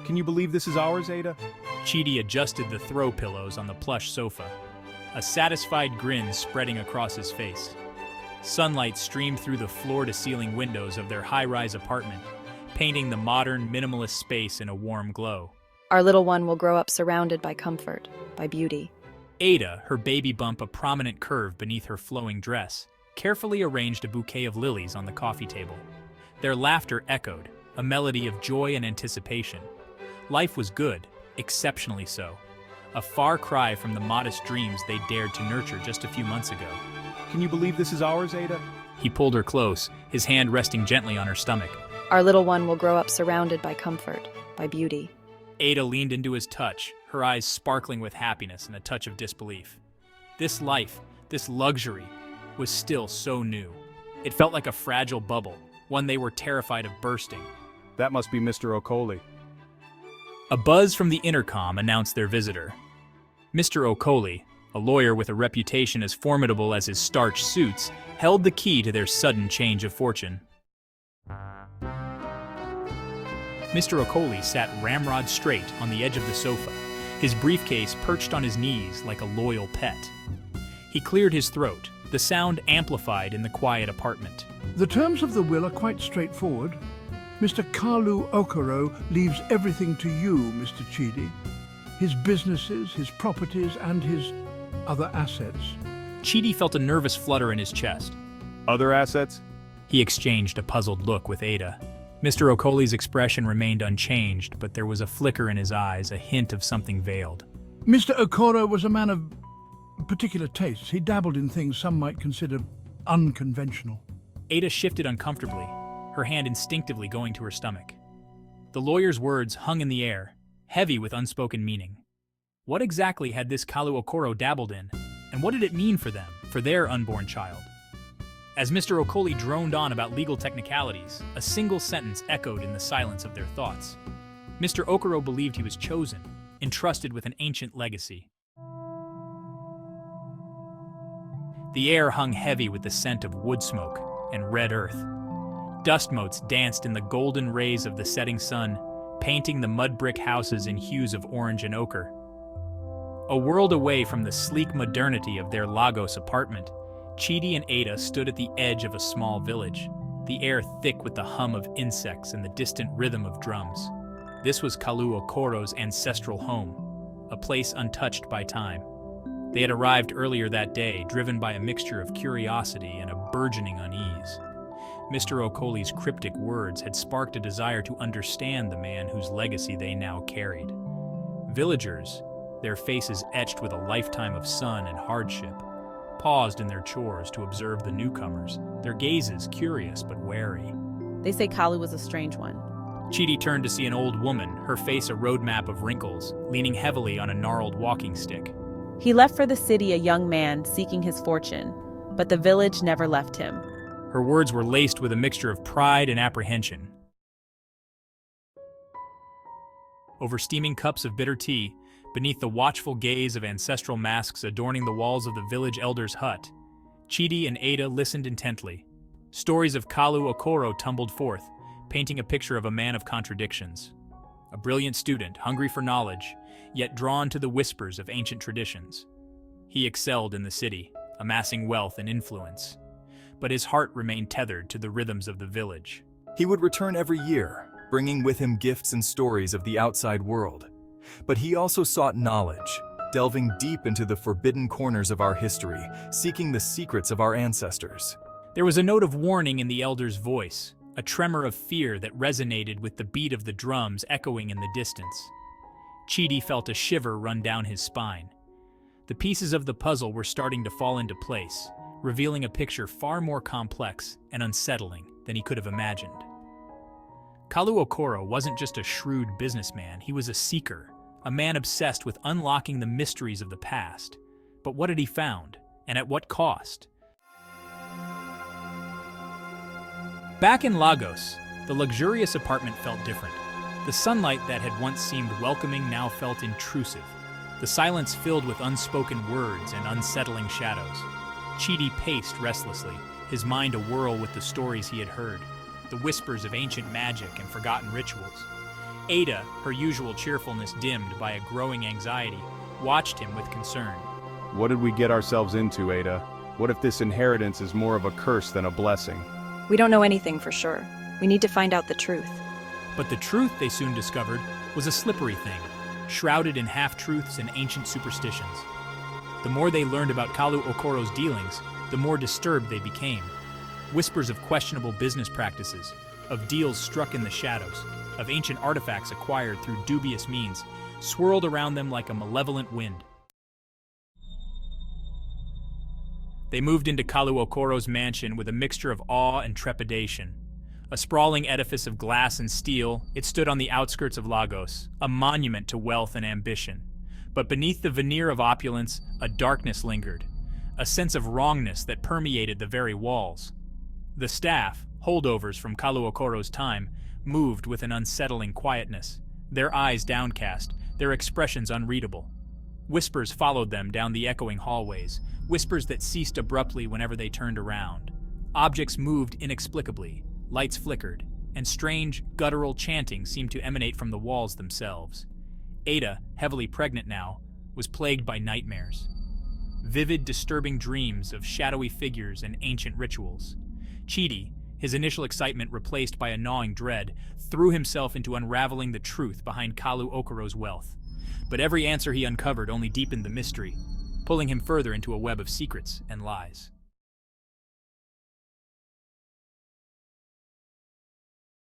Can you believe this is ours, Ada? Chidi adjusted the throw pillows on the plush sofa, a satisfied grin spreading across his face. Sunlight streamed through the floor-to-ceiling windows of their high-rise apartment, painting the modern, minimalist space in a warm glow. Our little one will grow up surrounded by comfort, by beauty. Ada, her baby bump a prominent curve beneath her flowing dress, carefully arranged a bouquet of lilies on the coffee table. Their laughter echoed, a melody of joy and anticipation. Life was good, exceptionally so. A far cry from the modest dreams they dared to nurture just a few months ago. Can you believe this is ours, Ada? He pulled her close, his hand resting gently on her stomach. Our little one will grow up surrounded by comfort, by beauty. Ada leaned into his touch, her eyes sparkling with happiness and a touch of disbelief. This life, this luxury, was still so new. It felt like a fragile bubble, one they were terrified of bursting. That must be Mr. Okoli. A buzz from the intercom announced their visitor. Mr. Okoli, a lawyer with a reputation as formidable as his starched suits, held the key to their sudden change of fortune. Mr. Okoli sat ramrod straight on the edge of the sofa, his briefcase perched on his knees like a loyal pet. He cleared his throat, the sound amplified in the quiet apartment. The terms of the will are quite straightforward. Mr. Kalu Okoro leaves everything to you, Mr. Chidi. His businesses, his properties, and his other assets. Chidi felt a nervous flutter in his chest. Other assets? He exchanged a puzzled look with Ada. Mr. Okoli's expression remained unchanged, but there was a flicker in his eyes, a hint of something veiled. Mr. Okoro was a man of particular tastes. He dabbled in things some might consider unconventional. Ada shifted uncomfortably, her hand instinctively going to her stomach. The lawyer's words hung in the air, heavy with unspoken meaning. What exactly had this Kalu Okoro dabbled in, and what did it mean for them, for their unborn child? As Mr. Okoli droned on about legal technicalities, a single sentence echoed in the silence of their thoughts. Mr. Okoro believed he was chosen, entrusted with an ancient legacy. The air hung heavy with the scent of wood smoke and red earth. Dust motes danced in the golden rays of the setting sun, painting the mud brick houses in hues of orange and ochre. A world away from the sleek modernity of their Lagos apartment, Chidi and Ada stood at the edge of a small village, the air thick with the hum of insects and the distant rhythm of drums. This was Kalu Okoro's ancestral home, a place untouched by time. They had arrived earlier that day, driven by a mixture of curiosity and a burgeoning unease. Mr. Okoli's cryptic words had sparked a desire to understand the man whose legacy they now carried. Villagers, their faces etched with a lifetime of sun and hardship, paused in their chores to observe the newcomers, their gazes curious but wary. They say Kalu was a strange one. Chidi turned to see an old woman, her face a roadmap of wrinkles, leaning heavily on a gnarled walking stick. He left for the city a young man seeking his fortune, but the village never left him. Her words were laced with a mixture of pride and apprehension. Over steaming cups of bitter tea, beneath the watchful gaze of ancestral masks adorning the walls of the village elder's hut, Chidi and Ada listened intently. Stories of Kalu Okoro tumbled forth, painting a picture of a man of contradictions. A brilliant student, hungry for knowledge, yet drawn to the whispers of ancient traditions. He excelled in the city, amassing wealth and influence, but his heart remained tethered to the rhythms of the village. He would return every year, bringing with him gifts and stories of the outside world. But he also sought knowledge, delving deep into the forbidden corners of our history, seeking the secrets of our ancestors. There was a note of warning in the elder's voice, a tremor of fear that resonated with the beat of the drums echoing in the distance. Chidi felt a shiver run down his spine. The pieces of the puzzle were starting to fall into place, revealing a picture far more complex and unsettling than he could have imagined. Kalu Okoro wasn't just a shrewd businessman, he was a seeker, a man obsessed with unlocking the mysteries of the past. But what had he found, and at what cost? Back in Lagos, the luxurious apartment felt different. The sunlight that had once seemed welcoming now felt intrusive, the silence filled with unspoken words and unsettling shadows. Chidi paced restlessly, his mind awhirl with the stories he had heard, the whispers of ancient magic and forgotten rituals. Ada, her usual cheerfulness dimmed by a growing anxiety, watched him with concern. What did we get ourselves into, Ada? What if this inheritance is more of a curse than a blessing? We don't know anything for sure. We need to find out the truth. But the truth, they soon discovered, was a slippery thing, shrouded in half-truths and ancient superstitions. The more they learned about Kalu Okoro's dealings, the more disturbed they became. Whispers of questionable business practices, of deals struck in the shadows, of ancient artifacts acquired through dubious means, swirled around them like a malevolent wind. They moved into Kalu Okoro's mansion with a mixture of awe and trepidation. A sprawling edifice of glass and steel, it stood on the outskirts of Lagos, a monument to wealth and ambition. But beneath the veneer of opulence, a darkness lingered, a sense of wrongness that permeated the very walls. The staff, holdovers from Kalu Okoro's time, moved with an unsettling quietness, their eyes downcast, their expressions unreadable. Whispers followed them down the echoing hallways, whispers that ceased abruptly whenever they turned around. Objects moved inexplicably, lights flickered, and strange, guttural chanting seemed to emanate from the walls themselves. Ada, heavily pregnant now, was plagued by nightmares. Vivid, disturbing dreams of shadowy figures and ancient rituals. Chidi, his initial excitement replaced by a gnawing dread, threw himself into unraveling the truth behind Kalu Okoro's wealth. But every answer he uncovered only deepened the mystery, pulling him further into a web of secrets and lies.